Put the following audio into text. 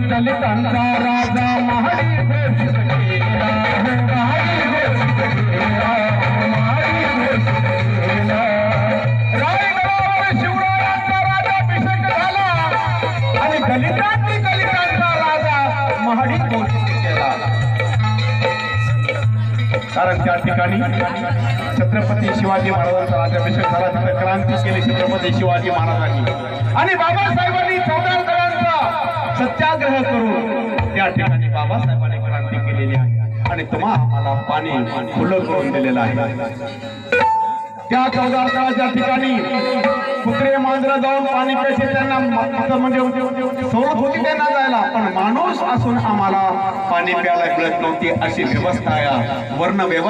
दलितांचा राजा महाडी घोषित केला, रायगडावर शिवरायांचा राज्याभिषेक झाला आणि दलितांचा राजा महाडी घोषित केला. कारण त्या ठिकाणी छत्रपती शिवाजी महाराजांचा राज्याभिषेक झाला, तिथे क्रांती केली छत्रपती शिवाजी महाराजांनी आणि बाबासाहेबांनी चौदारकरांचा सत्याग्रह करून त्या ठिकाणी बाबासाहेबांनी क्रांती केलेली आहे आणि तुम्हा आम्हाला पाणी खुलं करून दिलेलं आहे. त्या चौदारकराच्या ठिकाणी कुत्रे मांजरं जाऊन पाणी प्यायचे, त्यांना म्हणजे सवलत होती त्यांना जायला, पण माणूस असून आम्हाला पाणी प्यायला मिळत नव्हती अशी व्यवस्था या वर्ण व्यवस्था